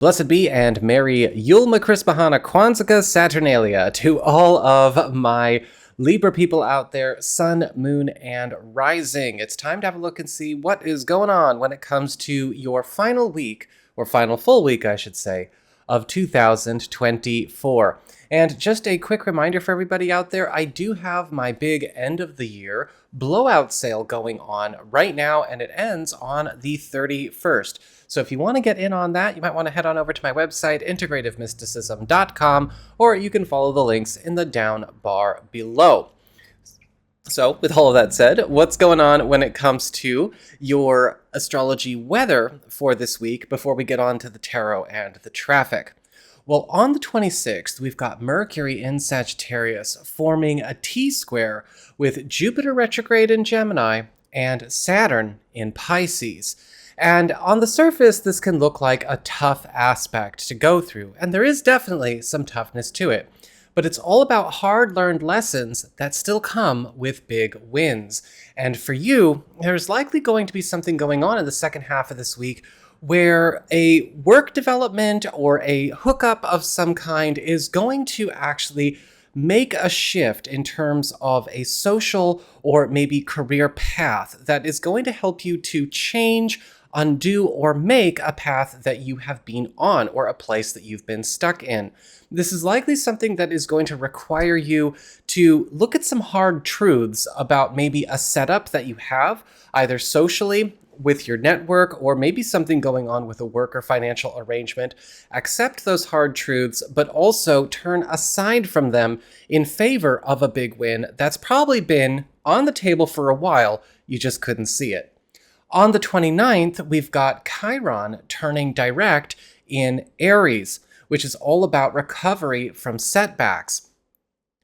Blessed be and merry Yulma Crispahana Kwanzaa Saturnalia to all of my Libra people out there, Sun, Moon, and Rising. It's time to have a look and see what is going on when it comes to your final week, or final full week, I should say, of 2024. And just a quick reminder for everybody out there, I do have my big end of the year blowout sale going on right now, and it ends on the 31st. So if you want to get in on that, you might want to head on over to my website, integrativemysticism.com, or you can follow the links in the down bar below. So with all of that said, what's going on when it comes to your astrology weather for this week before we get on to the tarot and the traffic? Well, on the 26th, we've got Mercury in Sagittarius forming a T-square with Jupiter retrograde in Gemini and Saturn in Pisces. And on the surface, this can look like a tough aspect to go through, and there is definitely some toughness to it. But it's all about hard-learned lessons that still come with big wins. And for you, there's likely going to be something going on in the second half of this week where a work development or a hookup of some kind is going to actually make a shift in terms of a social or maybe career path that is going to help you to change, undo, or make a path that you have been on or a place that you've been stuck in. This is likely something that is going to require you to look at some hard truths about maybe a setup that you have, either socially, with your network, or maybe something going on with a work or financial arrangement. Accept those hard truths, but also turn aside from them in favor of a big win that's probably been on the table for a while, you just couldn't see it. On the 29th, we've got Chiron turning direct in Aries, which is all about recovery from setbacks.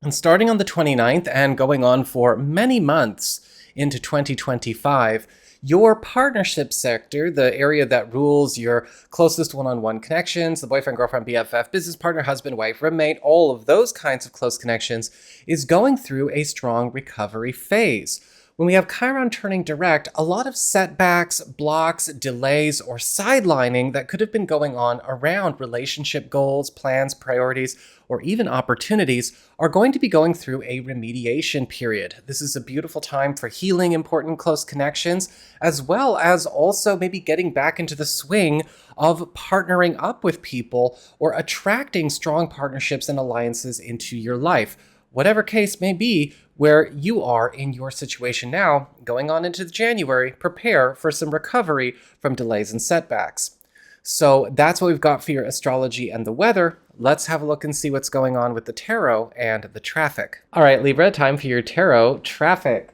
And starting on the 29th and going on for many months into 2025, your partnership sector, the area that rules your closest one-on-one connections, the boyfriend, girlfriend, BFF, business partner, husband, wife, roommate, all of those kinds of close connections, is going through a strong recovery phase. When we have Chiron turning direct, a lot of setbacks, blocks, delays, or sidelining that could have been going on around relationship goals, plans, priorities, or even opportunities are going to be going through a remediation period. This is a beautiful time for healing important close connections, as well as also maybe getting back into the swing of partnering up with people or attracting strong partnerships and alliances into your life. Whatever case may be, where you are in your situation now, going on into January, prepare for some recovery from delays and setbacks. So that's what we've got for your astrology and the weather. Let's have a look and see what's going on with the tarot and the traffic. All right, Libra, time for your tarot traffic.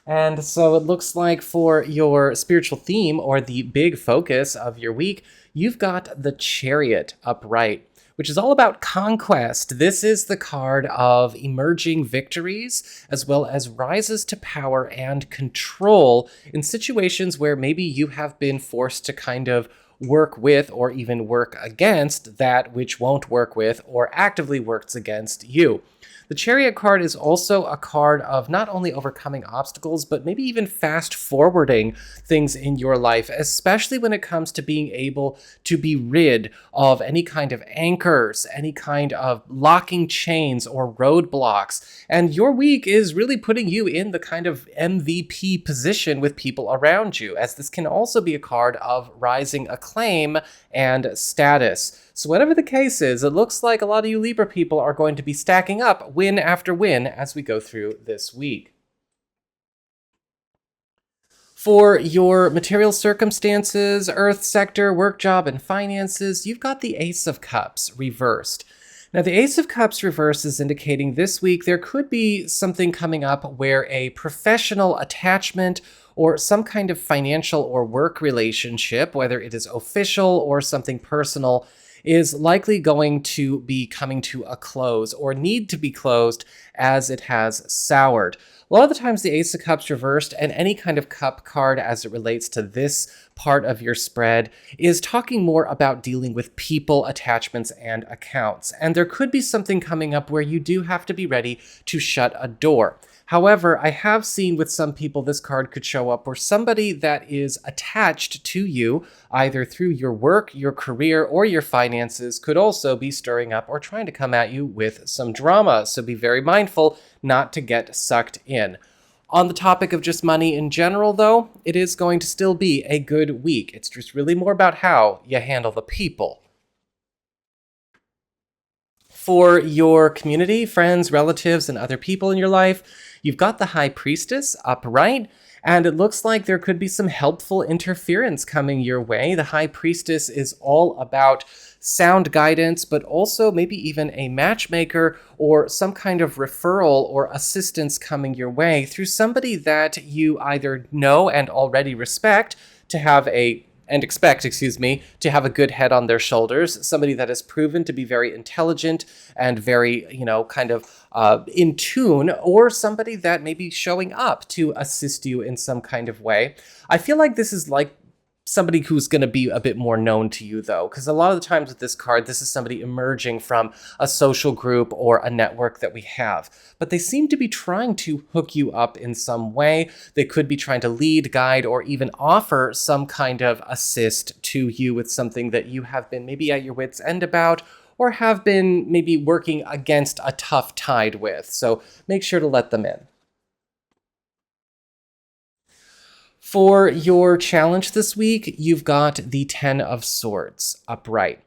And so it looks like for your spiritual theme, or the big focus of your week, you've got the Chariot upright, which is all about conquest. This is the card of emerging victories, as well as rises to power and control in situations where maybe you have been forced to kind of work with or even work against that which won't work with or actively works against you. The Chariot card is also a card of not only overcoming obstacles, but maybe even fast forwarding things in your life, especially when it comes to being able to be rid of any kind of anchors, any kind of locking chains or roadblocks. And your week is really putting you in the kind of MVP position with people around you, as this can also be a card of rising acclaim and status. So whatever the case is, it looks like a lot of you Libra people are going to be stacking up win after win as we go through this week. For your material circumstances, earth sector, work, job, and finances, you've got the Ace of Cups reversed. Now, the Ace of Cups reversed is indicating this week there could be something coming up where a professional attachment or some kind of financial or work relationship, whether it is official or something personal, is likely going to be coming to a close or need to be closed as it has soured. A lot of the times the Ace of Cups reversed and any kind of cup card as it relates to this part of your spread is talking more about dealing with people, attachments, and accounts. And there could be something coming up where you do have to be ready to shut a door. However, I have seen with some people this card could show up where somebody that is attached to you, either through your work, your career, or your finances, could also be stirring up or trying to come at you with some drama. So be very mindful not to get sucked in. On the topic of just money in general, though, it is going to still be a good week. It's just really more about how you handle the people. For your community, friends, relatives, and other people in your life, you've got the High Priestess upright, and it looks like there could be some helpful interference coming your way. The High Priestess is all about sound guidance, but also maybe even a matchmaker or some kind of referral or assistance coming your way through somebody that you either know and already respect to have to have a good head on their shoulders, somebody that has proven to be very intelligent and very, kind of in tune, or somebody that may be showing up to assist you in some kind of way. I feel like this is like somebody who's going to be a bit more known to you, though, because a lot of the times with this card, this is somebody emerging from a social group or a network that we have. But they seem to be trying to hook you up in some way. They could be trying to lead, guide, or even offer some kind of assist to you with something that you have been maybe at your wit's end about, or have been maybe working against a tough tide with. So make sure to let them in. For your challenge this week, you've got the Ten of Swords upright.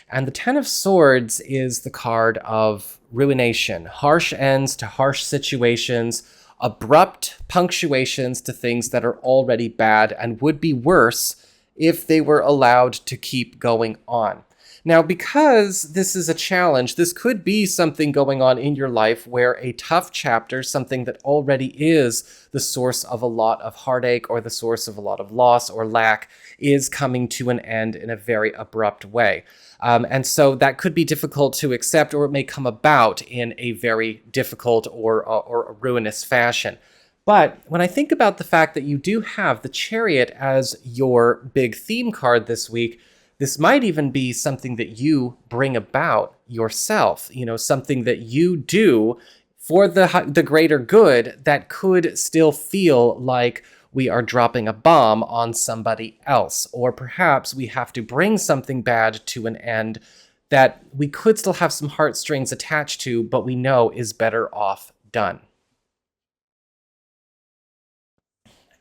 And the Ten of Swords is the card of ruination, harsh ends to harsh situations, abrupt punctuations to things that are already bad and would be worse if they were allowed to keep going on. Now, because this is a challenge, this could be something going on in your life where a tough chapter, something that already is the source of a lot of heartache or the source of a lot of loss or lack, is coming to an end in a very abrupt way. And so that could be difficult to accept, or it may come about in a very difficult or a ruinous fashion. But when I think about the fact that you do have the Chariot as your big theme card this week, this might even be something that you bring about yourself, something that you do for the greater good that could still feel like we are dropping a bomb on somebody else. Or perhaps we have to bring something bad to an end that we could still have some heartstrings attached to, but we know is better off done.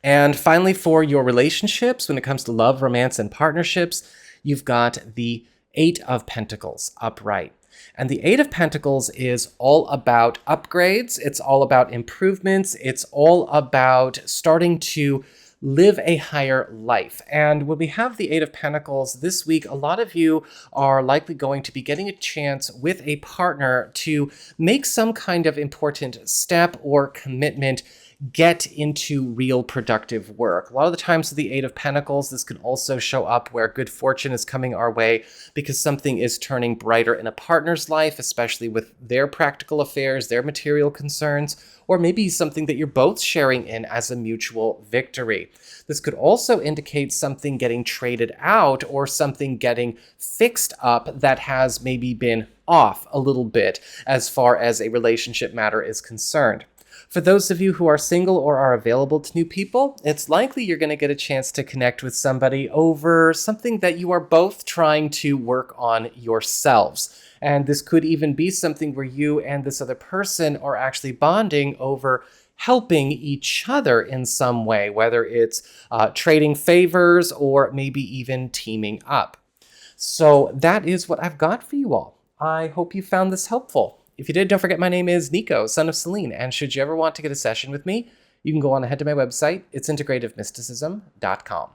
And finally, for your relationships, when it comes to love, romance, and partnerships, you've got the Eight of Pentacles upright. And the Eight of Pentacles is all about upgrades. It's all about improvements. It's all about starting to live a higher life. And when we have the Eight of Pentacles this week, a lot of you are likely going to be getting a chance with a partner to make some kind of important step or commitment, get into real productive work. A lot of the times with the Eight of Pentacles, this can also show up where good fortune is coming our way because something is turning brighter in a partner's life, especially with their practical affairs, their material concerns, or maybe something that you're both sharing in as a mutual victory. This could also indicate something getting traded out or something getting fixed up that has maybe been off a little bit as far as a relationship matter is concerned. For those of you who are single or are available to new people, it's likely you're going to get a chance to connect with somebody over something that you are both trying to work on yourselves. And this could even be something where you and this other person are actually bonding over helping each other in some way, whether it's trading favors or maybe even teaming up. So that is what I've got for you all. I hope you found this helpful. If you did, don't forget my name is Nico, Son of Selene, and should you ever want to get a session with me, you can go on ahead to my website. It's integrativemysticism.com.